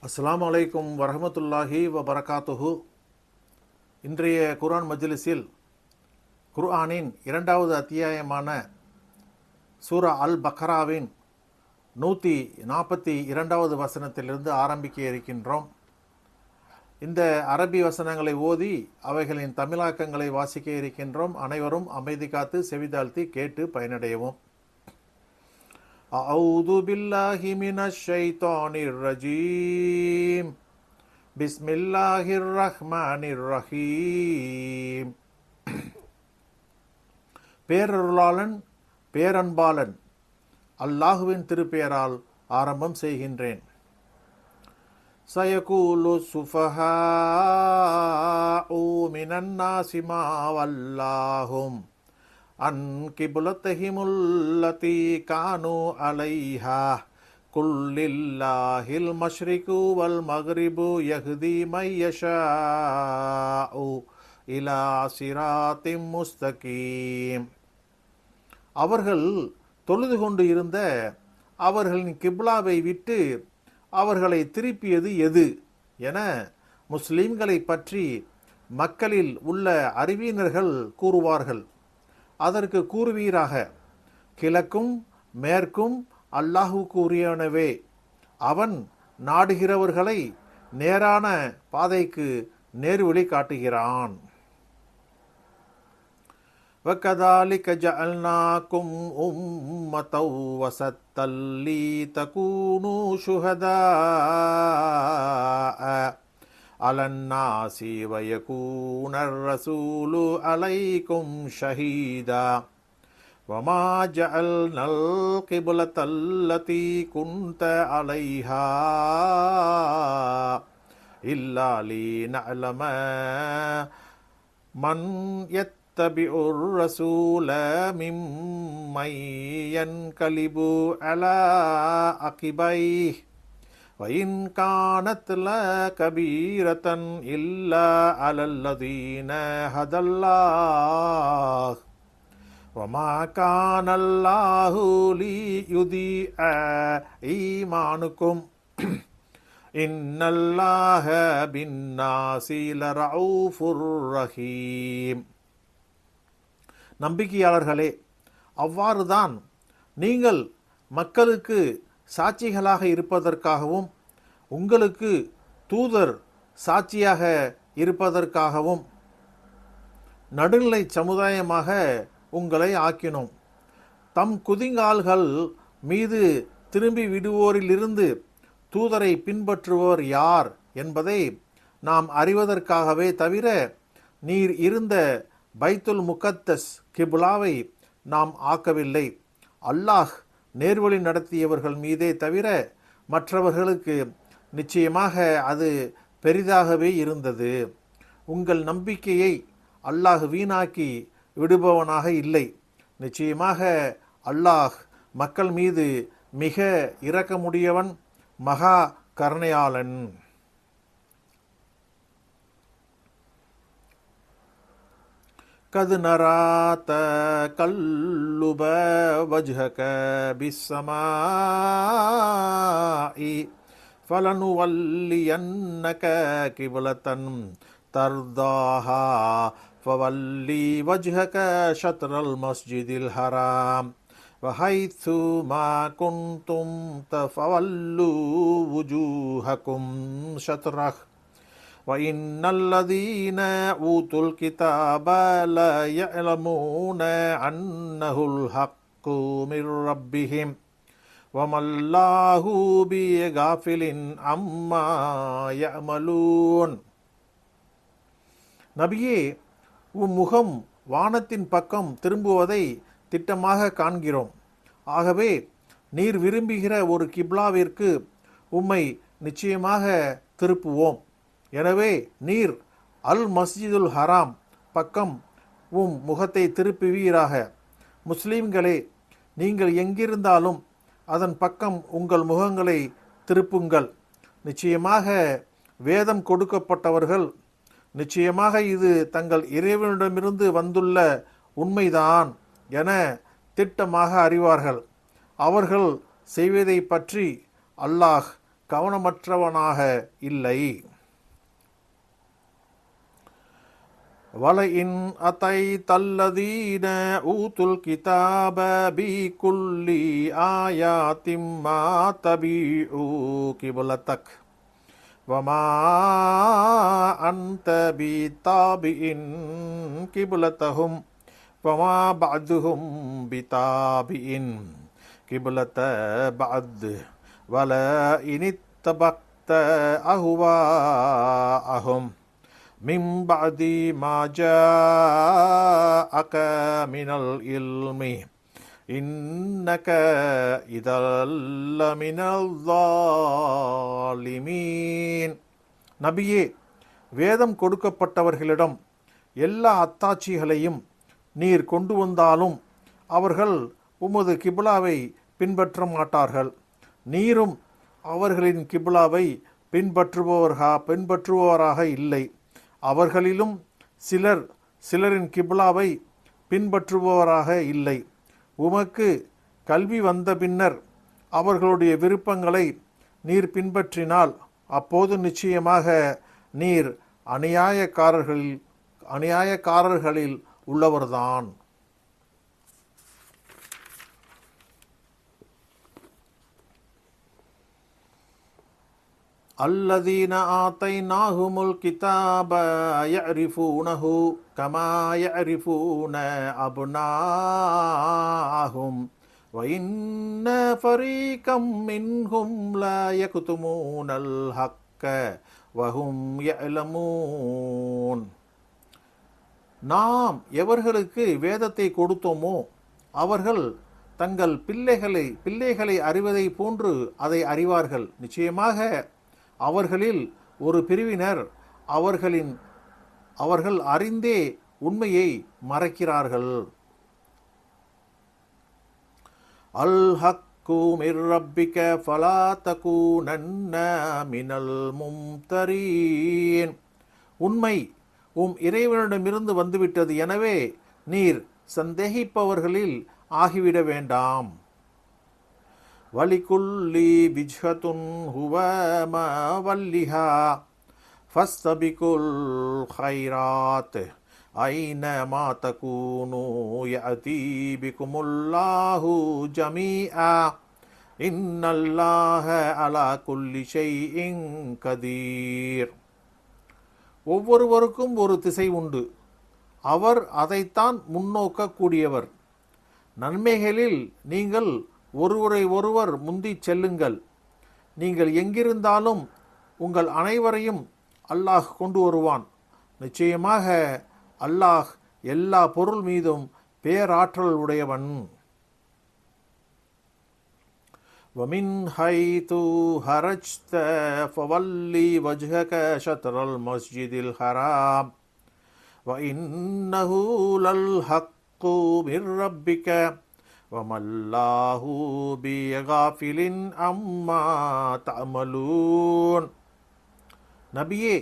அஸ்ஸலாமு அலைக்கும் வரஹ்மத்துல்லாஹி வபரகாத்துஹு. இன்றைய குர்ஆன் மஜ்லிஸில் குர்ஆனின் 2வது அத்தியாயமான சூரா அல் பக்ராவின் 142வது வசனத்திலிருந்து ஆரம்பிக்க இருக்கின்றோம். இந்த அரபி வசனங்களை ஓதி அவைகளின் தமிழாக்கங்களை வாசிக்க இருக்கின்றோம். அனைவரும் அமைதி காத்து செவிதாழ்த்தி கேட்டு பயனடையவும். அஊது பில்லாஹி மினஷ் ஷைத்தானிர் ரஜீம். பிஸ்மில்லாஹிர் ரஹ்மானிர் ரஹீம். பேரருளாளன் பேரன்பாளன் அல்லாஹுவின் திருப்பெயரால் ஆரம்பம் செய்கின்றேன். சயகூலு சுஃபஹாஉ மினன் நாஸி மா வல்லாஹும் அன் கிப்லத்திஹிமுல்லதி கானு அலைஹா குல்லில்லாஹில் மஷ்ரிகு வல் மக்ரிபு யஹ்தி மை யஷாஉ இலா சிராத்திம் முஸ்தகீம். அவர்கள் தொழுது கொண்டு இருந்த அவர்களின் கிப்லாவை விட்டு அவர்களை திருப்பியது எது என முஸ்லிம்களை பற்றி மக்களில் உள்ள அறிவினர்கள் கூறுவார்கள். அதற்கு கூறுவீராக, கிழக்கும் மேற்கும் அல்லாஹுக்கு உரியனவே. அவன் நாடுகிறவர்களை நேரான பாதைக்கு நேர்வழி காட்டுகிறான். وَكَذَلِكَ جَعَلْنَاكُمْ أُمَّةً وَسَطًا لِتَكُونُوا شُهَدَاءَ عَلَى النَّاسِ وَيَكُونَ الرَّسُولُ عَلَيْكُمْ شَهِيدًا وَمَا جَعَلْنَا الْقِبْلَةَ الَّتِي كُنْتَ عَلَيْهَا إِلَّا لِنَعْلَمَ مَنْ يتبع الرسول ممن ينقلب على عقبيه وإن كانت لكبيرة إلا على الذين هدى الله وما كان الله ليضيع إيمانكم إن الله بالناس لرؤوف رحيم. நம்பிக்கையாளர்களே, அவ்வாறுதான் நீங்கள் மக்களுக்கு சாட்சிகளாக இருப்பதற்காகவும் உங்களுக்கு தூதர் சாட்சியாக இருப்பதற்காகவும் நடுநிலை சமுதாயமாக உங்களை ஆக்கினோம். தம் குதிங்கால்கள் மீது திரும்பி விடுவோரிலிருந்து தூதரை பின்பற்றுவோர் யார் என்பதை நாம் அறிவதற்காகவே தவிர நீர் இருந்த பைத்துல் முகத்தஸ் கிப்லாவை நாம் ஆக்கவில்லை. அல்லாஹ் நேர்வழி நடத்தியவர்கள் மீதே தவிர மற்றவர்களுக்கு நிச்சயமாக அது பெரிதாகவே இருந்தது. உங்கள் நம்பிக்கையை அல்லாஹ் வீணாக்கி விடுபவனாக இல்லை. நிச்சயமாக அல்லாஹ் மக்கள் மீது மிக இரக்கமுடையவன், மகா கருணையாளன். கது நராத கல்லுப வஜ்ஹக பிஸ்ஸமாஇ ஃபலனுவல்லியன்னக கிப்லத்தன் தர்தாஹா ஃபவல்லி வஜ்ஹக ஷத்ரல் மஸ்ஜிதில் ஹராம் வஹைத்து மா குன்தும் ஃபவல்லு வுஜூஹக்கும் ஷத்ரஹ் وَإِنَّ الَّذِينَ أُوتُوا الْكِتَابَ لَيَعْلَمُونَ أَنَّهُ الْحَقُّ مِنْ رَبِّهِمْ وَمَا اللَّهُ بِغَافِلٍ عَمَّا يَعْمَلُونَ. நபியே, முகம் வானத்தின் பக்கம் திரும்புவதை திட்டமாக காண்கிறோம். ஆகவே நீர் விரும்புகிற ஒரு கிப்லாவிற்கு உம்மை நிச்சயமாக திருப்புவோம். எனவே நீர் அல் மஸ்ஜிதுல் ஹராம் பக்கம் முகத்தை திருப்புவீராக. முஸ்லீம்களே, நீங்கள் எங்கிருந்தாலும் அதன் பக்கம் உங்கள் முகங்களை திருப்புங்கள். நிச்சயமாக வேதம் கொடுக்கப்பட்டவர்கள் நிச்சயமாக இது தங்கள் இறைவனிடமிருந்து வந்துள்ள உண்மைதான் என திட்டமாக அறிவார்கள். அவர்கள் செய்வதை பற்றி அல்லாஹ் கவனமற்றவனாக இல்லை. வலஇன் அதைதல்லதீன ஊதுல் கிதாப பிகுல்லி ஆயாத்திம் மா தபிஉ கிப்லதக் வமா அன்த பிதாபிஇன் கிப்லதஹும் வமா பஅதுஹும் பிதாபிஇன் கிப்லத பஅத் வல இனித்தபக்த அஹ்வாஅஹும் மின் பஅதி மா ஜாஅக மினல் இல்மி இன்னக இதல்ல மினல் ஸாலிமீன். நபியே, வேதம் கொடுக்கப்பட்டவர்களிடம் எல்லா அத்தாட்சிகளையும் நீர் கொண்டு வந்தாலும் அவர்கள் உமது கிப்லாவை பின்பற்ற மாட்டார்கள். நீரும் அவர்களின் கிப்லாவை பின்பற்றுபவராக இல்லை. அவர்களிலும் சிலரின் கிப்லாவை பின்பற்றுபவராக இல்லை. உமக்கு கல்வி வந்த பின்னர் அவர்களுடைய விருப்பங்களை நீர் பின்பற்றினால் அப்போது நிச்சயமாக நீர் அநியாயக்காரர்களில் உள்ளவர்தான். அல்லதீன ஆதைனாஹுமுல் கிதாப யஅரிஃபூனஹு கமா யஅரிஃபூன அப்னாஅஹும் வ இன்ன ஃபரீகம் மின்ஹும் லா யக்துமூனல் ஹக்க வ ஹும் யஅலமூன். நாம் எவர்களுக்கு வேதத்தை கொடுத்தோமோ அவர்கள் தங்கள் பிள்ளைகளை அறிவதை போன்று அதை அறிவார்கள். நிச்சயமாக அவர்களில் ஒரு பிரிவினர் அவர்கள் அறிந்தே உண்மையை மறைக்கிறார்கள். அல் ஹக்கு மிர் ரப்பிக ஃபலா தகூனன்ன மினல் மும்தரீன். உண்மை இறைவனிடமிருந்து வந்துவிட்டது, எனவே நீர் சந்தேகிப்பவர்களில் ஆகிவிட வேண்டாம். வலிகுல்லி விஜ்ஹத்துன் ஹுவ மவல்லிஹா ஃபஸ்தபிகுல் கைராத் ஐனமா தகூனு யஅதி பிகுமுல்லாஹு ஜமீஆ இன்னல்லாஹ அலா குல்லி ஷைஇன் கதீர். ஒவ்வொருவருக்கும் ஒரு திசை உண்டு, அவர் அதைத்தான் முன்னோக்கக்கூடியவர். நன்மைகளில் நீங்கள் ஒருவரை ஒருவர் முந்திச் செல்லுங்கள். நீங்கள் எங்கிருந்தாலும் உங்கள் அனைவரையும் அல்லாஹ் கொண்டு வருவான். நிச்சயமாக அல்லாஹ் எல்லா பொருள் மீதும் பேராற்றல் உடையவன். வமின் ஹைது ஹரஜ்த ஃபவல்லி வஜ்ஹக ஷத்ரல் மஸ்ஜிதில் ஹராம் வ இன்னஹு லல் ஹக்கு மிர் ரப்பிக வமல்லாஹு பிகாஃபிலின் அம்மா தஅமலூன். நபியே,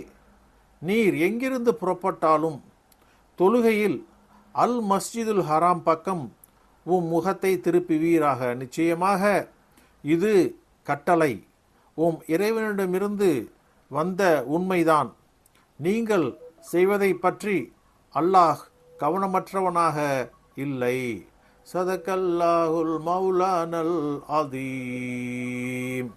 நீர் எங்கிருந்து புறப்பட்டாலும் தொழுகையில் அல் மஸ்ஜிதுல் ஹராம் பக்கம் முகத்தை திருப்புவீராக. நிச்சயமாக இது கட்டளை இறைவனிடமிருந்து வந்த உண்மைதான். நீங்கள் செய்வதை பற்றி அல்லாஹ் கவனமற்றவனாக இல்லை. சதகல்லாஹுல் மௌலானல் அதீம்.